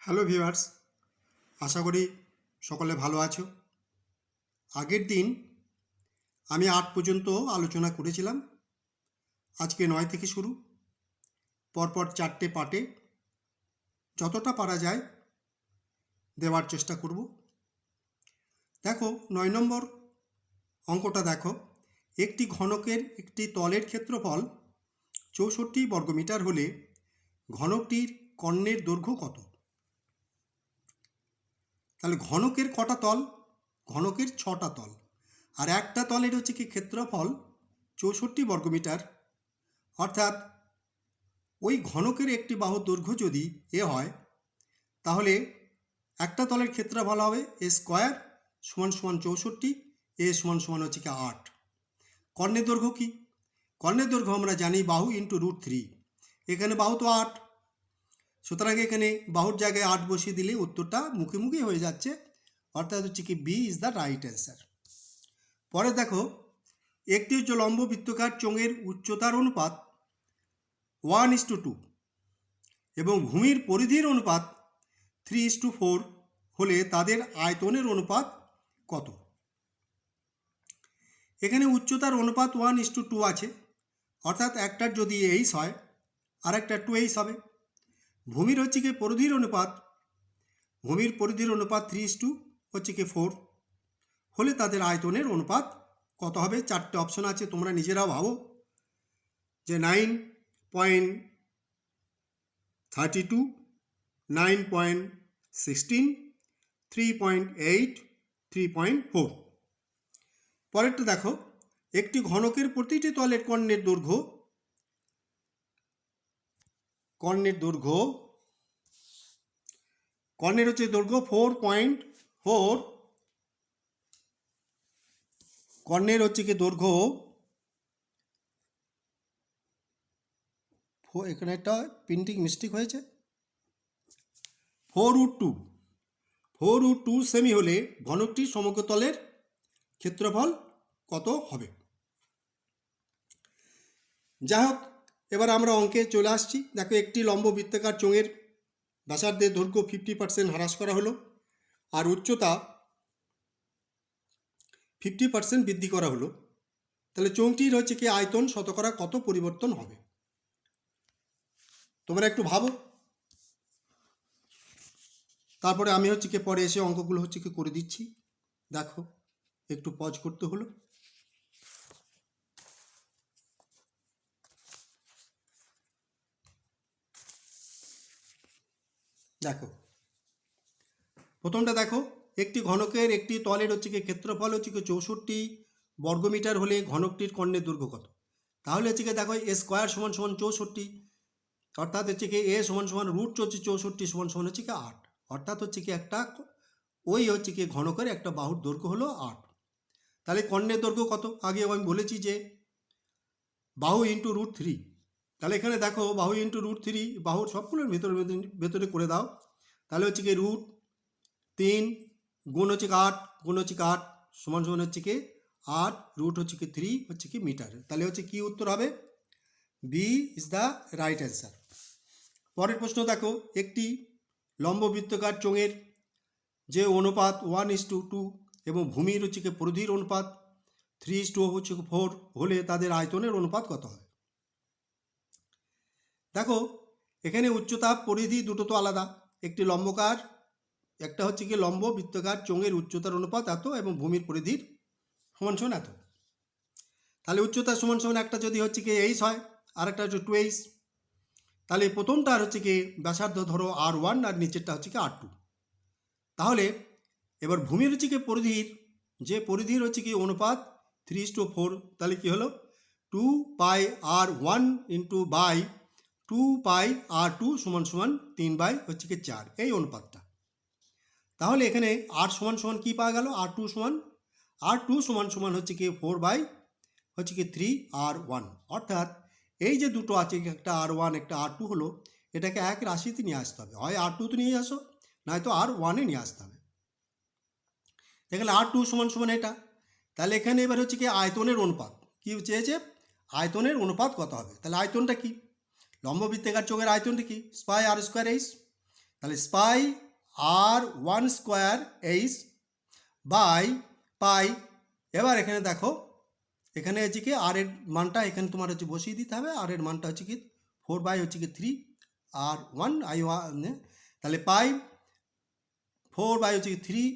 Hello viewers, আশা করি সকলে ভালো আছো। আগের দিন আমি 8 পর্যন্ত আলোচনা করেছিলাম। আজকে 9 থেকে শুরু, পরপর 4টে পার্টে যতটা পারা যায় দেওয়ার চেষ্টা করব। দেখো 9 নম্বর অঙ্কটা দেখো, একটি ঘনকের একটি তলের ক্ষেত্রফল 64 বর্গমিটার হলে ঘনকটির কর্ণের দৈর্ঘ্য কত? তাহলে ঘনকের কটা তল? ঘনকের 6টা তল, আর একটা তলের হচ্ছে কি ক্ষেত্রফল 64 বর্গমিটার। অর্থাৎ ওই ঘনকের একটি বাহুর দৈর্ঘ্য যদি এ হয়, তাহলে একটা তলের ক্ষেত্রফল হবে এ স্কোয়ার সমান সমান 64, এ সমান সমান হচ্ছে কি 8। কর্ণের দৈর্ঘ্য কি? কর্ণের দৈর্ঘ্য আমরা জানি বাহু ইন্টু √3। এখানে বাহু তো 8, সুতরাং এখানে বাহুর জায়গায় 8 বসিয়ে দিলে উত্তরটা মুখোমুখি হয়ে যাচ্ছে, অর্থাৎ হচ্ছে কি B is the right answer. পরে দেখো, একটি হচ্ছে লম্ব বৃত্তাকার চোঙের উচ্চতার অনুপাত 1:2 এবং ভূমির পরিধির অনুপাত 3:4 হলে তাদের আয়তনের অনুপাত কত? এখানে উচ্চতার অনুপাত 1:2 আছে, অর্থাৎ একটার যদি এইস হয় আর একটা 2h হবে। ভূমির হচ্ছে কি পরিধির অনুপাত, ভূমির পরিধির অনুপাত 3:4 হলে তাদের আয়তনের অনুপাত কত হবে? 4টে অপশন আছে, তোমরা নিজেরাও ভাবো যে 9.32, 9.16, 3.8, 3.4। পরেরটা দেখো, একটি ঘনকের প্রতিটি তলের কর্ণের দৈর্ঘ্য কর্ণের হচ্ছে দৈর্ঘ্য 4.4, কর্ণের হচ্ছে কি দৈর্ঘ্য, এখানে একটা প্রিন্টিং মিস্টেক হয়েছে, 4√2 সেমি হলে ঘনকটির সমগ্র তলের ক্ষেত্রফল কত হবে? যাই হোক, এবার আমরা অঙ্কে চলে আসছি। দেখো, একটি লম্ব বৃত্তাকার চোঙের ব্যাসার্ধের দৈর্ঘ্য 50% হ্রাস করা হলো আর উচ্চতা 50% বৃদ্ধি করা হলো, তাহলে চোঙটির হচ্ছে কি আয়তন শতকরা কত পরিবর্তন হবে? তোমরা একটু ভাবো, তারপরে আমি হচ্ছে কি পরে এসে অঙ্কগুলো হচ্ছে কি করে দিচ্ছি। দেখো, একটু পজ করতে হলো। দেখো, প্রথমটা দেখো, একটি ঘনকের একটি তলের হচ্ছে কি ক্ষেত্রফল হচ্ছে কি 64 বর্গমিটার হলে ঘনকটির কর্ণের দৈর্ঘ্য কত? তাহলে হচ্ছে কি দেখো, এ স্কোয়ার সমান সমান 64, অর্থাৎ হচ্ছে কি এ সমান সমান √64 সমান সমান হচ্ছে কি 8, অর্থাৎ হচ্ছে কি একটা ওই হচ্ছে কি ঘনকের একটা বাহুর দৈর্ঘ্য হলো 8। তাহলে কর্ণের দৈর্ঘ্য কত? আগে আমি বলেছি যে বাহু ইন্টু √3। তাহলে এখানে দেখো, বাহু ইন্টু √3, বাহুর সবগুলোর ভেতরে করে দাও। তাহলে হচ্ছে কি √3 গুণ হচ্ছে 8 গুণ হচ্ছে 8 সমান সমান হচ্ছে কি 8 রুট হচ্ছে কি 3 হচ্ছে কি মিটার। তাহলে হচ্ছে কি উত্তর হবে? B is the right answer. পরের প্রশ্ন দেখো, একটি লম্ব বৃত্তাকার চোঙের যে অনুপাত 1:2 এবং ভূমির হচ্ছে কি পরিধির অনুপাত 3:4 হলে তাদের আয়তনের অনুপাত কত হয়? দেখো, এখানে উচ্চতা পরিধি দুটো তো আলাদা। একটি লম্বকার, একটা হচ্ছে কি লম্ব বৃত্তাকার চোঙের উচ্চতার অনুপাত এত এবং ভূমির পরিধির সমান সমান এত। তাহলে উচ্চতা সমান সমান একটা যদি হচ্ছে কি এইচ হয় আর একটা হচ্ছে 2h, তাহলে প্রথমটা হচ্ছে কি ব্যাসার্ধ ধরো R1 আর নিচেরটা হচ্ছে কি R2। তাহলে এবার ভূমির হচ্ছে কি পরিধির, যে পরিধির হচ্ছে কি অনুপাত 3:4, তাহলে কি হলো 2πr1 ইন্টু বাই 2πr2 সমান সমান 3/4, এই অনুপাতটা। তাহলে এখানে r সমান সমান কী পাওয়া গেল? R2 সমান সমান হচ্ছে কি 4/3r1, অর্থাৎ এই যে দুটো আছে, একটা R1 একটা R2 হলো, এটাকে এক রাশিতে নিয়ে আসতে হবে, হয় R2তে নিয়ে আসো নয়তো R1-এ নিয়ে আসতে হবে। দেখলে R2 সমান সমান এটা। তাহলে এখানে এবার হচ্ছে কি আয়তনের অনুপাত কি চেয়েছে? আয়তনের অনুপাত কত হবে? তাহলে আয়তনটা কি? লম্ব বৃত্তাকার চোঙের আয়তনটা কি? স্পাই R²H। তাহলে স্পাই r 1 square H by pi. এবার এখানে দেখো, এখানে হচ্ছে কি আর এর মানটা এখানে তোমার হচ্ছে বসিয়ে দিতে হবে। আর এর মানটা হচ্ছে কি 4 বাই হচ্ছে কি 3 আর 1 আই 1, তাহলে পাই 4 বাই হচ্ছে কি 3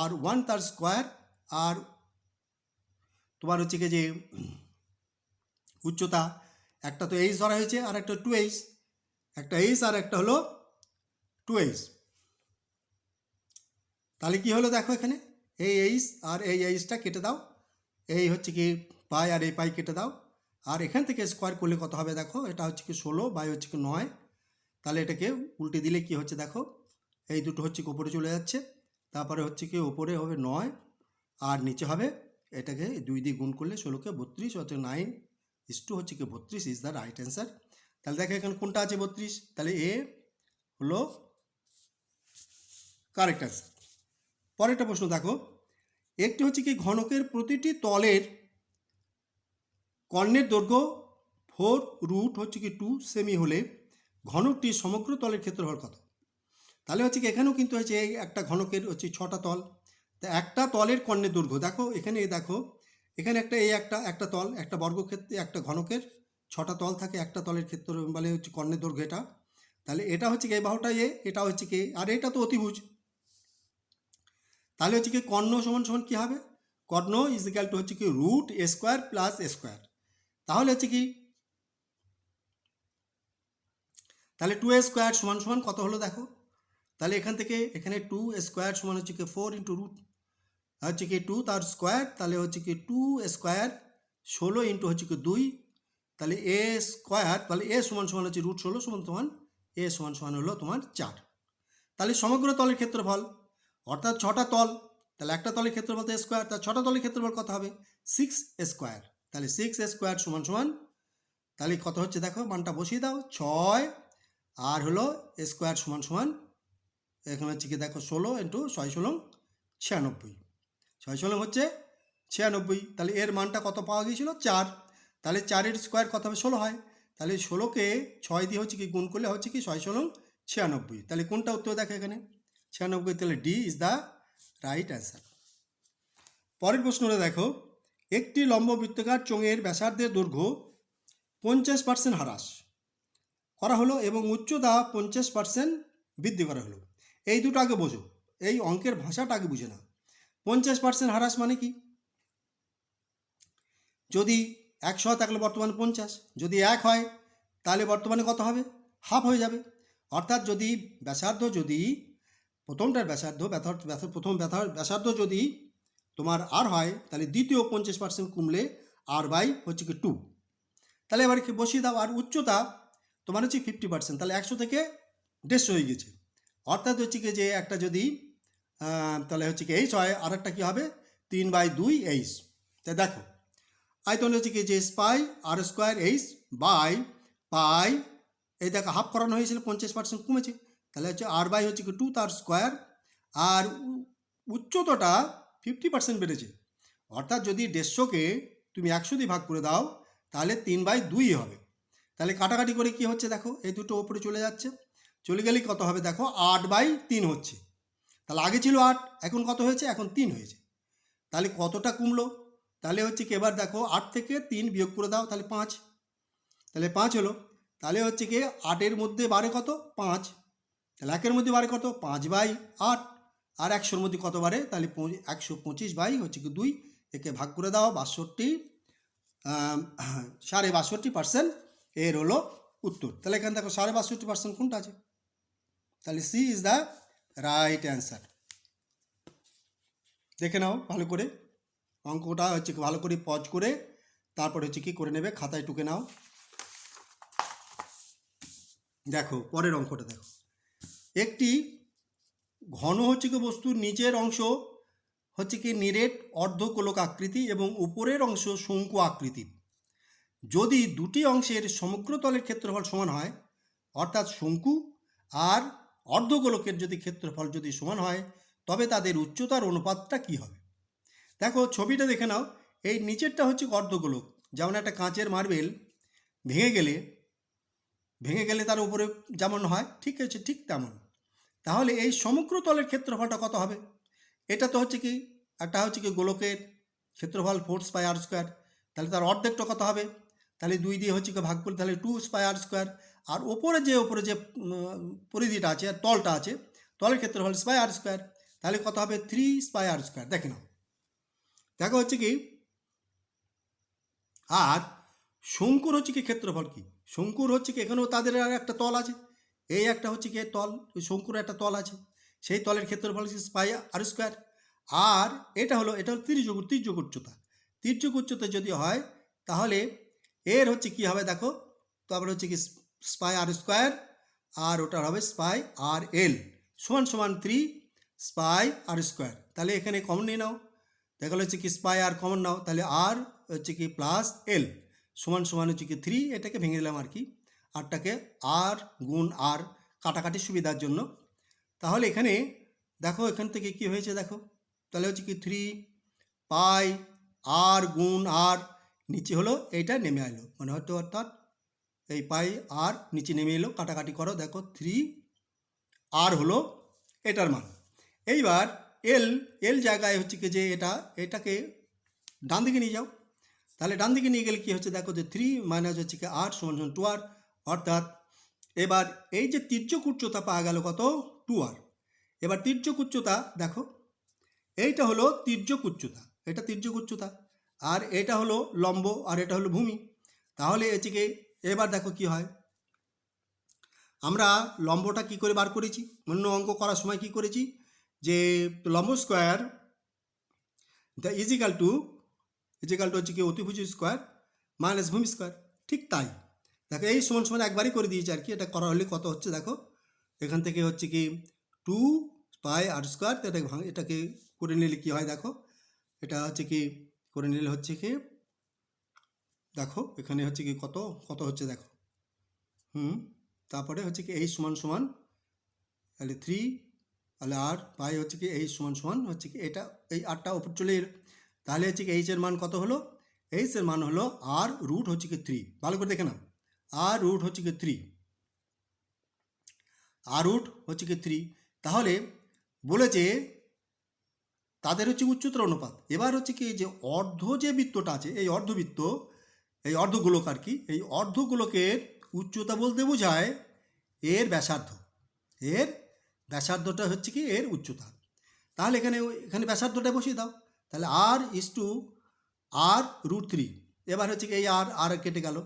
আর 1 তার স্কোয়ার, আর তোমার হচ্ছে কি যে উচ্চতা একটা তো এইচ ধরা হয়েছে আর একটা 2h, একটা এইচ আর একটা হলো 2h। তাহলে কি হলো দেখো, এখানে এই এইচ আর এই এইচটা কেটে দাও, এই হচ্ছে কি পাই আর এই পাই কেটে দাও, আর এখান থেকে স্কোয়ার করলে কত হবে দেখো, এটা হচ্ছে কি 16 বাই হচ্ছে কি 9। তাহলে এটাকে উল্টে দিলে কি হচ্ছে দেখো, এই দুটো হচ্ছে কি উপরে চলে যাচ্ছে, তারপরে হচ্ছে কি উপরে হবে 9 আর নিচে হবে, এটাকে 2 দিয়ে গুণ করলে 16কে 32 হচ্ছে 9:2 হচ্ছে কি 32 ইজ দ্য রাইট অ্যান্সার। তাহলে দেখো এখানে কোনটা আছে 32, তাহলে এ হলো কারেক্ট অ্যান্সার। পরেরটা প্রশ্ন দেখো, একটি হচ্ছে কি ঘনকের প্রতিটি তলের কর্ণের দৈর্ঘ্য 4 হচ্ছে কি 2 সেমি হলে ঘনকটির সমগ্র তলের ক্ষেত্রফল কত? তাহলে হচ্ছে কি এখানেও কিন্তু হচ্ছে এই একটা ঘনকের হচ্ছে 6টা তল, তা একটা তলের কর্ণের দৈর্ঘ্য দেখো, এখানে দেখো এখানে একটা এই একটা তল, একটা বর্গক্ষেত্রে একটা ঘনকের 6টা তল থাকে, একটা তলের ক্ষেত্র মানে হচ্ছে কর্ণের দৈর্ঘ্য এটা। তাহলে এটা হচ্ছে কি এই বাহুটা এ, এটা হচ্ছে কি, আর এটা তো অতিভুজ। তাহলে হচ্ছে কি কর্ণ সমান সমান কী হবে, কর্ণ ইজ ইকাল টু হচ্ছে কি রুট এ স্কোয়ার প্লাস এ স্কোয়ার। তাহলে হচ্ছে কি, তাহলে 2 স্কোয়ার সমান সমান কত হলো দেখো, তাহলে এখান থেকে এখানে 2 স্কোয়ার সমান হচ্ছে কি 4 ইন্টু রুট হচ্ছে কি 2 তার স্কোয়ার, তাহলে হচ্ছে কি 2 স্কোয়ার 16 ইন্টু হচ্ছে কি 2, তাহলে এ স্কোয়ার, তাহলে এ সমান সমান হচ্ছে রুট 16 সমান তোমার এ সমান সমান হলো তোমার 4। তাহলে সমগ্র তলের ক্ষেত্রফল অর্থাৎ 6টা তল, তাহলে একটা তলের ক্ষেত্রফল তো স্কোয়ার, তার 6টা তলের ক্ষেত্রফল কত হবে 6 স্কোয়ার। তাহলে 6 স্কোয়ার সমান সমান, তাহলে কত হচ্ছে দেখো মানটা বসিয়ে দাও 6 আর হলো স্কোয়ার সমান সমান এখানে হচ্ছে কি দেখো 16 ইন্টু 6 96, 6 হচ্ছে 96। তাহলে এর মানটা কত পাওয়া গিয়েছিল 4, তাহলে 4-এর স্কোয়ার কত হবে 16 হয়, তাহলে 16কে 6 দিয়ে হচ্ছে কি গুণ করলে হচ্ছে কি 6 96। তাহলে কোনটা উত্তর দেখো এখানে 96, তাহলে D is the right answer. পরের প্রশ্নটা দেখো, একটি লম্ব বৃত্তাকার চোঙের ব্যাসার্ধের দৈর্ঘ্য 50% হ্রাস করা হলো এবং উচ্চতা 50% বৃদ্ধি করা হলো। এই দুটো আগে বোঝো, এই অঙ্কের ভাষাটা আগে বুঝে না। 50% হ্রাস মানে কি, যদি 100 হয় তাহলে বর্তমানে 50, যদি 1 হয় তাহলে বর্তমানে কত হবে, হাফ হয়ে যাবে। অর্থাৎ যদি ব্যাসার্ধ, যদি প্রথমটার ব্যাসার্ধ প্রথম ব্যাসার্ধ যদি তোমার আর হয়, তাহলে দ্বিতীয় 50% কমলে আর বাই হচ্ছে কি 2। তাহলে এবার কি বসিয়ে দাও, আর উচ্চতা তোমার হচ্ছে 50%, তাহলে 100 থেকে 150 হয়ে গেছে। অর্থাৎ হচ্ছে কি যে একটা যদি তাহলে হচ্ছে কি এইচ হয়, আর একটা কী হবে 3/2 এইচ। তাই দেখো আয়তন হচ্ছে কি যে পাই আর স্কোয়ার এইচ বাই পাই, এই দেখো হাফ করানো হয়েছিল 50% কমেছে, তাহলে হচ্ছে আর বাই হচ্ছে কি 2 তার স্কোয়ার, আর উচ্চতাটা 50% বেড়েছে। অর্থাৎ যদি 150কে তুমি 100 দিয়ে ভাগ করে দাও তাহলে 3/2 হবে। তাহলে কাটাকাটি করে কি হচ্ছে দেখো, এই দুটো ওপরে চলে যাচ্ছে, চলে গেলেই কত হবে দেখো 8/3 হচ্ছে। তাহলে আগে ছিল 8, এখন কত হয়েছে, এখন 3 হয়েছে। তাহলে কতটা কমলো, তাহলে হচ্ছে কি এবার দেখো 8 থেকে 3 বিয়োগ করে দাও, তাহলে 5, তাহলে 5 হলো। তাহলে হচ্ছে কি 8-এর মধ্যে বারে কত 5, তাহলে 1-এর মধ্যে বারে কত 5/8, আর 100-র মধ্যে কত বারে, তাহলে 125 বাই হচ্ছে কি 2, একে ভাগ করে দাও 62, 62.5% এর হলো উত্তর। তাহলে এখানে দেখো 62.5% কোনটা আছে, তাহলে C is the right answer. দেখে নাও ভালো করে, অঙ্কটা হচ্ছে ভালো করে পজ করে তারপর হচ্ছে কি করে নেবে, খাতায় টুকে নাও। দেখো পরের অঙ্কটা দেখো, একটি ঘন হচ্ছে কি বস্তুর নিচের অংশ হচ্ছে কি নিরেট অর্ধগোলক আকৃতি এবং উপরের অংশ শঙ্কু আকৃতি। যদি দুটি অংশের সমগ্র তলের ক্ষেত্রফল সমান হয়, অর্থাৎ শঙ্কু আর অর্ধগোলকের যদি ক্ষেত্রফল যদি সমান হয়, তবে তাদের উচ্চতার অনুপাতটা কি হবে। দেখো ছবিটা দেখে নাও, এই নিচেরটা হচ্ছে অর্ধগোলক, যেমন একটা কাঁচের মার্বেল ভেঙে গেলে তার উপরে যেমন হয় ঠিক আছে, ঠিক তেমন। তাহলে এই সমগ্র তলের ক্ষেত্রফলটা কত হবে? এটা তো হচ্ছে কি একটা হচ্ছে কি গোলকের ক্ষেত্রফল 4πr², তাহলে তার অর্ধেকটা কত হবে? তাহলে 2 দিয়ে হচ্ছে কি ভাগ করলে তাহলে 2πr², আর ওপরে যে পরিধিটা আছে আর তলটা আছে, তলের ক্ষেত্রফল πr², তাহলে কত হবে? 3πr²। দেখে নাও, দেখো হচ্ছে কি, আর শঙ্কুর হচ্ছে কি ক্ষেত্রফল কি? শঙ্কুর হচ্ছে কি এখানেও তাদের আর একটা তল আছে, এই একটা হচ্ছে কি তল, ওই শঙ্কুর একটা তল আছে, সেই তলের ক্ষেত্রফল হচ্ছে πr²। আর এটা হলো তির্যক উচ্চতা। তির্যক উচ্চতা যদি হয় তাহলে এর হচ্ছে কি হবে দেখো, তারপরে হচ্ছে কি πr², আর ওটার হবে πrl সমান 3πr²। তাহলে এখানে কমন নিয়ে নাও, দেখা হচ্ছে কি আর কমন নাও, তাহলে আর হচ্ছে কি প্লাস এল সমান হচ্ছে কি 3, এটাকে ভেঙে দিলাম আর কি, আরটাকে আর গুণ আর কাটাকাটি সুবিধার জন্য। তাহলে এখানে দেখো এখান থেকে কি হয়েছে দেখো, তাহলে হচ্ছে কি 3 আর গুণ আর নিচে হলো এইটা নেমে এলো, মানে হয়তো অর্থাৎ এই আর নিচে নেমে এলো, কাটাকাটি করো, দেখো 3 আর হলো এটার মান। এইবার এল জায়গায় হচ্ছে কি যে এটাকে ডান দিকে নিয়ে যাও, তাহলে ডান দিকে নিয়ে গেলে কি হচ্ছে দেখো যে 3 মাইনাস হচ্ছে কি আর সমান 2r, অর্থাৎ এবার এই যে তির্যক উচ্চতা পাওয়া গেল কত? 2r। এবার তির্যক উচ্চতা দেখো, এইটা হলো তির্যক উচ্চতা, এটা তির্যক উচ্চতা, আর এটা হলো লম্ব, আর এটা হলো ভূমি। তাহলে হচ্ছে কি এবার দেখো কি হয়, আমরা লম্বটা কি করে বার করেছি, অন্য অঙ্ক করার সময় কি করেছি, যে লম্ব স্কোয়ার দ্য ইজিক্যাল টু হচ্ছে কি অতিভুজ স্কোয়ার মাইনাস ভূমি স্কোয়ার, ঠিক তাই দেখো এই সমান একবারই করে দিয়েছি আর কি। এটা করা হলে কত হচ্ছে দেখো, এখান থেকে হচ্ছে কি 2πr², এটাকে করে নিলে কি হয় দেখো, এটা হচ্ছে কি করে নিলে হচ্ছে কি দেখো এখানে হচ্ছে কি কত হচ্ছে দেখো, তারপরে হচ্ছে কি এই সমান তাহলে 3, তাহলে আর পাই হচ্ছে কি এই সমান হচ্ছে কি এটা এই আরটা উপর চলে এলো, তাহলে হচ্ছে কি এইচের মান কত হলো? এইচের মান হলো আর রুট হচ্ছে কি 3, ভালো করে দেখে না, আর রুট হচ্ছে কি 3, আর রুট হচ্ছে কি 3। তাহলে বলেছে তাদের হচ্ছে উচ্চতার অনুপাত। এবার হচ্ছে কি যে যে বৃত্তটা আছে, এই অর্ধবৃত্ত, এই অর্ধগোলক আর কি, এই অর্ধগোলকের উচ্চতা বলতে বোঝায় এর ব্যাসার্ধটা হচ্ছে কি এর উচ্চতা। তাহলে এখানে ব্যাসার্ধটা বসিয়ে দাও, তাহলে আর রুট 3। এবার হচ্ছে কি এই আর কেটে গেল,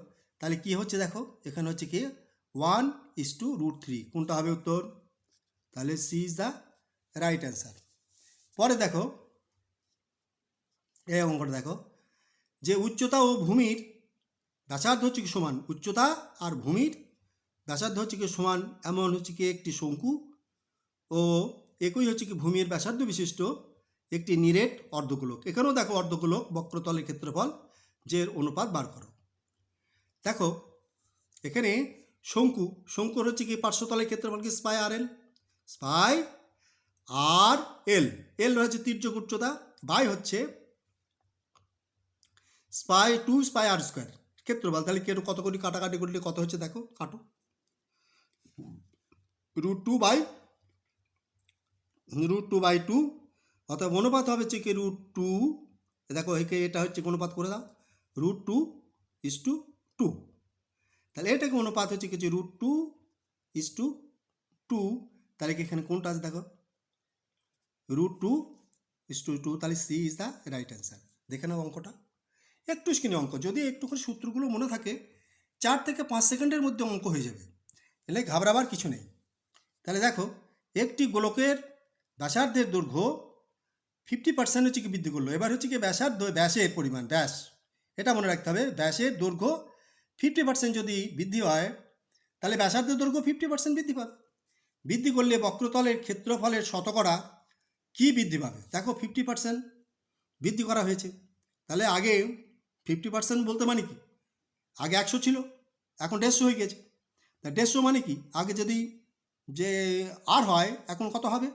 তাহলে কি হচ্ছে দেখো এখানে হচ্ছে কি 1:√3, কোনটা হবে উত্তর? তাহলে C is the right answer. পরে দেখো এই অঙ্কটা দেখো, যে উচ্চতা ও ভূমির ব্যাসার্ধ হচ্ছে কি সমান, উচ্চতা আর ভূমির ব্যাসার্ধ হচ্ছে কি সমান, এমন হচ্ছে কি একটি শঙ্কু ও একই হচ্ছে কি ভূমির ব্যাসার্ধ বিশিষ্ট একটি নিরেট অর্ধগোলক। এখানেও দেখো অর্ধগোলক বক্রতলের ক্ষেত্রফল যে অনুপাত বার করো। দেখো এখানে শঙ্কুর হচ্ছে কি পার্শ্বতলের ক্ষেত্রফল কি πrl, এল হচ্ছে তির্যক উচ্চতা, বাই হচ্ছে 2πr² ক্ষেত্রফল। তাহলে কত করে কাটাকাটি করলে কত হচ্ছে দেখো, কাটো, √2/2, অর্থাৎ অনুপাত হবে হচ্ছে কি √2, দেখো এটা হচ্ছে অনুপাত করে দাও, √2:2, তাহলে এটাকে অনুপাত হচ্ছে কিছু √2:2, তাহলে কি এখানে কোনটা আছে দেখো, √2:2, তাহলে C is the right answer. দেখে নাও অঙ্কটা, একটু স্ক্রিনে অঙ্ক, যদি একটু করে সূত্রগুলো মনে থাকে 4 থেকে 5 সেকেন্ডের মধ্যে অঙ্ক হয়ে যাবে, এলে ঘাবড়াবার কিছু নেই। তাহলে দেখো একটি গোলকের ব্যাসার্ধের দৈর্ঘ্য 50% হচ্ছে কি বৃদ্ধি করলো। এবার হচ্ছে কি ব্যাসের পরিমাণ, এটা মনে রাখতে হবে, ব্যাসের দৈর্ঘ্য 50% যদি বৃদ্ধি হয় তাহলে ব্যাসার্ধের দৈর্ঘ্য 50% বৃদ্ধি পাবে। বৃদ্ধি করলে বক্রতলের ক্ষেত্রফলের শতকরা কি বৃদ্ধি পাবে? দেখো 50% বৃদ্ধি করা হয়েছে, তাহলে আগে 50% বলতে মানে কি, আগে 100 ছিল, এখন 150 হয়ে গেছে। তা 150 মানে কি, আগে যদি যে আর হয় এখন কত হবে,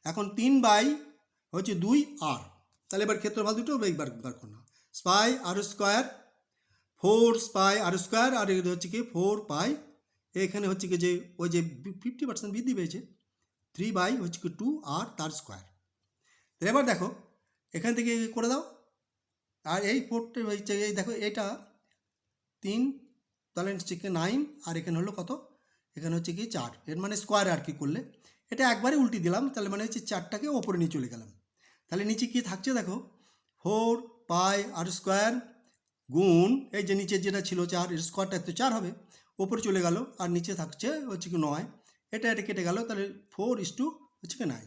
এখন 3/2 আর, তাহলে এবার ক্ষেত্রফল দুটো বার করো, πr², 4πr², আর এটা হচ্ছে কি 4π, এখানে হচ্ছে কি যে ওই যে 50% বৃদ্ধি পেয়েছে 3 হচ্ছে কি 2 আর তার স্কোয়ার। এবার দেখো এখান থেকে করে দাও, আর এই 4 হচ্ছে এই দেখো এটা 3, তাহলে হচ্ছে কি 9, আর এখানে হলো কত, এখানে হচ্ছে কি 4, এর মানে স্কোয়ার আর কি করলে এটা একবারে উল্টি দিলাম, তাহলে মানে হচ্ছে 4টাকে ওপরে নিয়ে চলে গেলাম। তাহলে নিচে কি থাকছে দেখো 4 পাই আর স্কোয়ার গুণ এই যে নিচে যেটা ছিল 4, এর স্কোয়ারটা তো 4 হবে, ওপরে চলে গেল, আর নিচে থাকছে হচ্ছে কি 9, এটা কেটে গেল, তাহলে 4:9 হচ্ছে কি 9।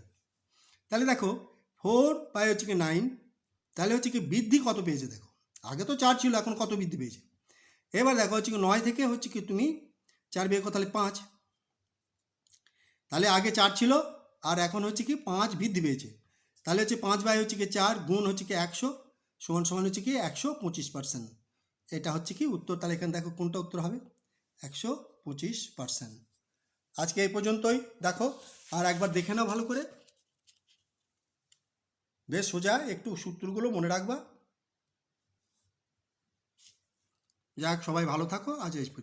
তাহলে দেখো 4 পাই হচ্ছে কি 9, তাহলে হচ্ছে কি বৃদ্ধি কত পেয়েছে দেখো, আগে তো 4 ছিল, এখন কত বৃদ্ধি পেয়েছে। এবার দেখো হচ্ছে কি 9 থেকে হচ্ছে কি তুমি 4 বিয়োগ করো, তাহলে 5, তাহলে আগে 4 ছিল আর এখন হচ্ছে কি 5 বৃদ্ধি পেয়েছে, তাহলে হচ্ছে 5 হচ্ছে কি 4 গুণ হচ্ছে কি 100 সমান সমান হচ্ছে কি 125%। এটা হচ্ছে কি উত্তর, তাহলে এখানে দেখো কোনটা উত্তর হবে, 125%। আজকে এই পর্যন্তই দেখো, আর একবার দেখে নাও ভালো করে, বেশ সোজা, একটু সূত্রগুলো মনে রাখবা। যাক, সবাই ভালো থাকো, আজ এই পর্যন্ত।